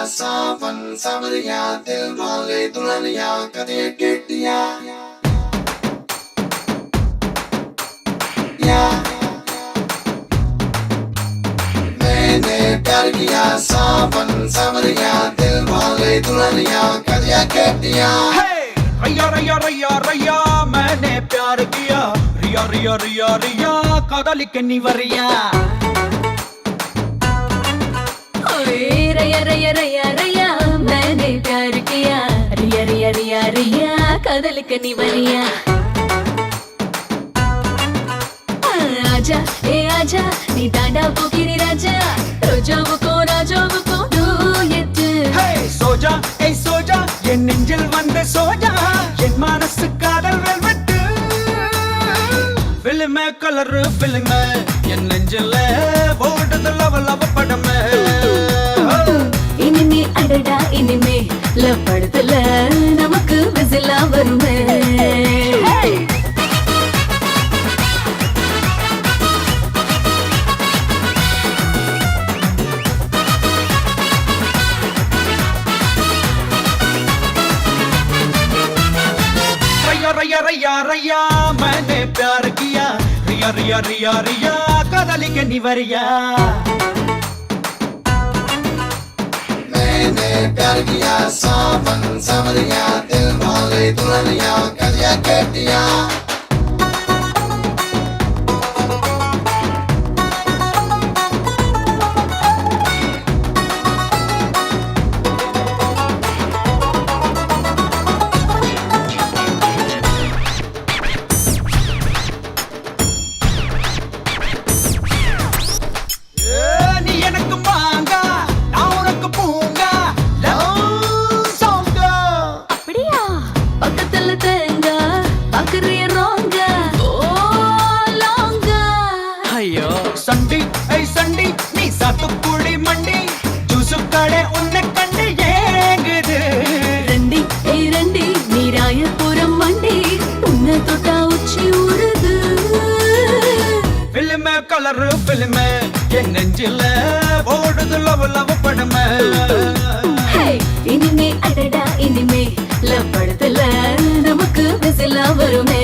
सावन सावरिया दिल मांगे दुल्हनिया कदे केटिया मैंने प्यार किया सावन सावरिया दिल मांगे दुल्हनिया कदे केटिया रैया रैया रैया रैया मैंने प्यार किया रिया रिया रिया रिया कादलिक நீ வரியா रैया रैया रैया रैया मैंने प्यार किया रिया रिया रिया रिया कादलिक நீ வரியா आजा ए आजा நீ தாண்டா போகிரி ராஜா ரோஜாவுக்கோ டூயட் சோஜா ஏய் சோஜா என் நெஞ்சில் வந்து சோஜா என் மனசு காதல் வெல்வெட்டு ஃபில்மே கலர் ஃபில்மே என் நெஞ்சில் ஓடுது லவ் லவ் படமே இனிமே அடடா இனிமே லவ் படத்துல நமக்கு விசிலா வருமே रैया रैया रैया मैंने प्यार किया रिया रिया रिया रिया कादलिक நீ வரியா मैंने प्यार किया सावन सावरिया दिल मांगे दुल्हनिया कदे केटिया சண்டி ஐ சண்டி நீ சாத்துக்குடி மண்டி ஜூசு கடை உன்னை கண்டு ஏங்குது ரண்டி ஏய் ரண்டி நீ ராயபுரம் மண்டி உன்னை தொட்டா உச்சி ஊறுது ஃபில்மே கலர் ஃபில்மே என் நெஞ்சில ஓடுது லவ் லவ் படமே இனிமே அடடா இனிமே லவ் படத்துல நமக்கு விசிலா வருமே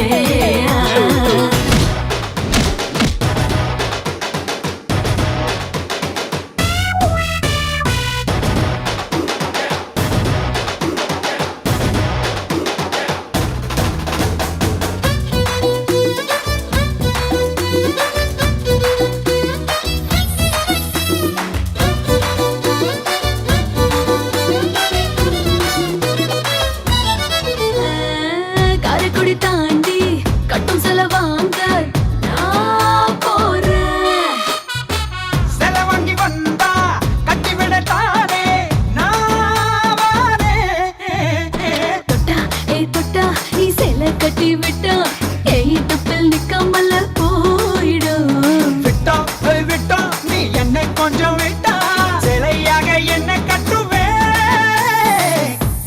காரைக்குடி தாண்டி கட்டும் செலவாங்க நான் போறேன் செலவாங்கி வந்தா கட்டி விட தானே நான் வாரேன் தொட்டா ஏய் தொட்டா நீ சேலை கட்டி விட்டா ஏய் தப்பில் நிக்காமல போயிடும் விட்டா விட்டா நீ என்னை கொஞ்சம் விட்டா சிலையாக என்னை கட்டுவே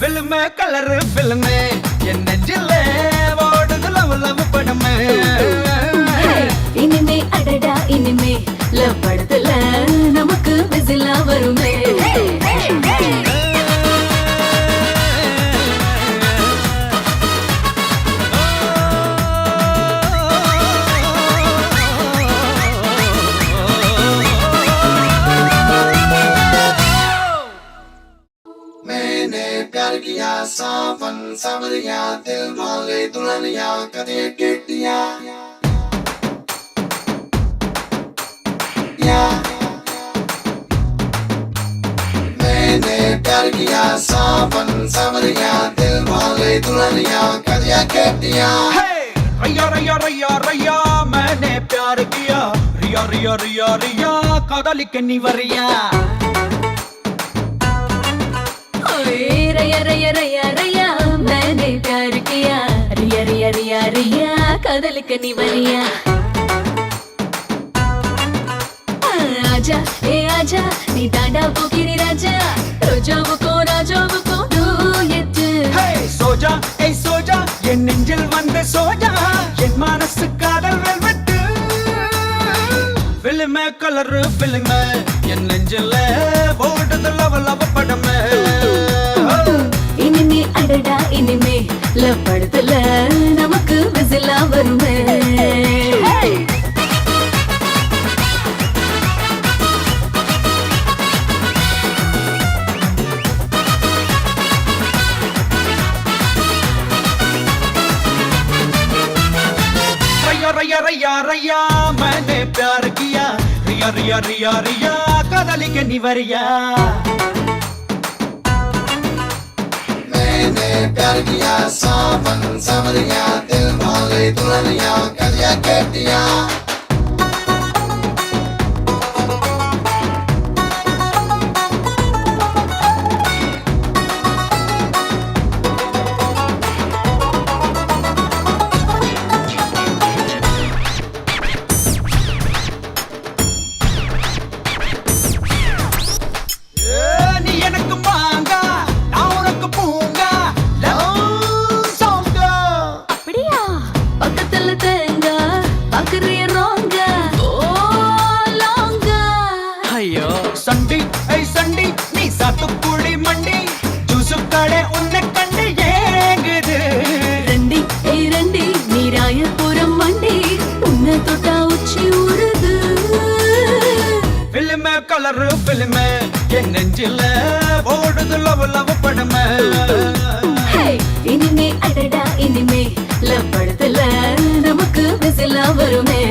ஃபில்மே கலர் ஃபில்மே என் நெஞ்சில ஓடுது லவ் லவ் படமே இனிமே அடடா இனிமே லவ் படத்துல நமக்கு விசிலா வருமே मैंने प्यार किया सावन सावरिया दिल मांगे दुल्हनिया कदे केटिया मैंने प्यार किया सावन सावरिया दिल मांगे दुल्हनिया कदे केटिया रैया रैया रैया रैया मैंने प्यार किया रिया रिया रिया रिया कादलिक நீ வரியா रैया रैया रैया रैया मैंने प्यार किया रिया रिया रिया रिया कादलिक நீ வரியா आजा ए आजा நீ தாண்டா போகிரி ராஜா ரோஜாவுக்கோ டூயட் சோஜா ஏய் சோஜா என் நெஞ்சில் வந்து சோஜா என் மனசு காதல் வெல்வெட்டு फिल्म कलर फिल्म என் நெஞ்சில ஓடுது லவ லவ படமே இனிமே அடடா இனிமே லவ் படத்துல நமக்கு விசிலா வருமே रैया रैया रैया मैंने प्यार किया रिया रिया रिया रिया कदली के निवरिया मैंने प्यार किया सावन समरिया दिल वाले दुल्हनिया कलिया कटिया संडी ऐ संडी नी सातु कुड़ी मंडी जूसु कड़े उन्ने कंडे येंगदे रंडी ए रंडी नीरायपुरम मंडी उन्ने तोटा उच्ची उड़दु फिल्म कलर फिल्म ये நெஞ்சில ஓடுது லவ லவ படமே ஹே இனிமே அடடா இனிமே லவ் படத்துல நமக்கு விசிலா வருமே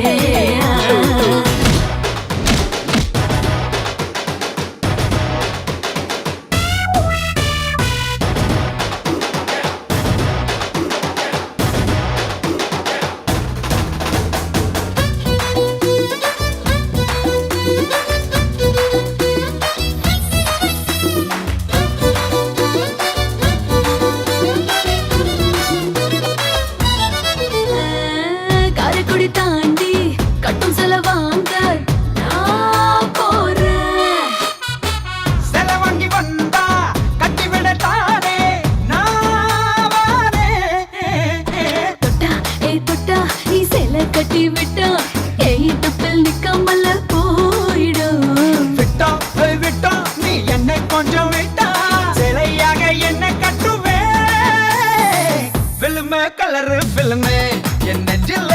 தாண்டி கட்டும் செலவாங்க நான் போறேன் செலவாங்கி வந்தா கட்டி விட தானே நான் வரேன் தொட்டா நீ செல கட்டி விட்டா ஏய் தப்பில் நிக்காமல போயிடும் விட்டா விட்டா நீ என்னை கொஞ்சம் விட்டா சிலையாக என்ன கட்டுவே பிலிம் கலர் பிலிம் என் நெஞ்சில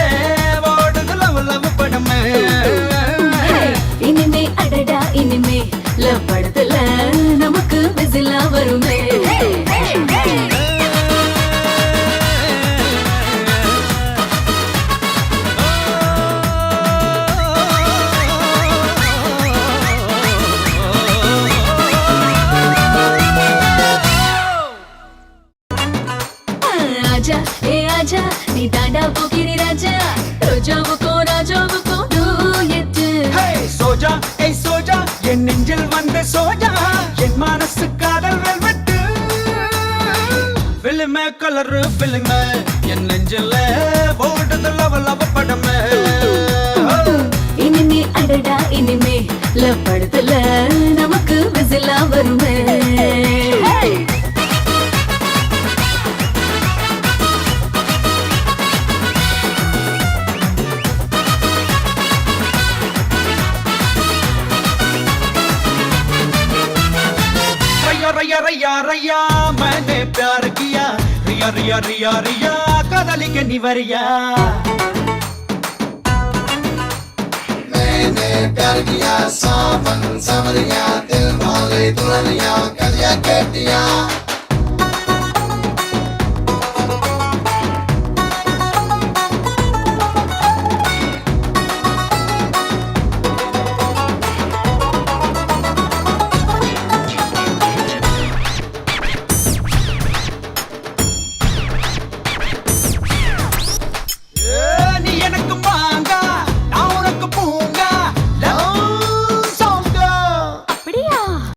இனிமே அடடா இனிமே லவ் படத்துல நமக்கு விசிலா வருமே आजा ए आजा नी दादा पोकिरी राजा रोजावुको राजावुको डूयट हे सोजा ए सोजा என் நெஞ்சில் வந்த சோஜா என் மனசு காதல் வெல்வெட்டு பிலிம் கலர் பிலிம் என் நெஞ்சில ஓடுது லவ லவ படமே இனிமே அடடா இனிமே லவ் படத்துல நமக்கு விசிலா வருமே रैया रैया रैया मैंने प्यार किया रिया रिया रिया रिया कदली के निवरिया मैंने प्यार किया सावन समरिया दिल वाले दुल्हनिया कलिया कटिया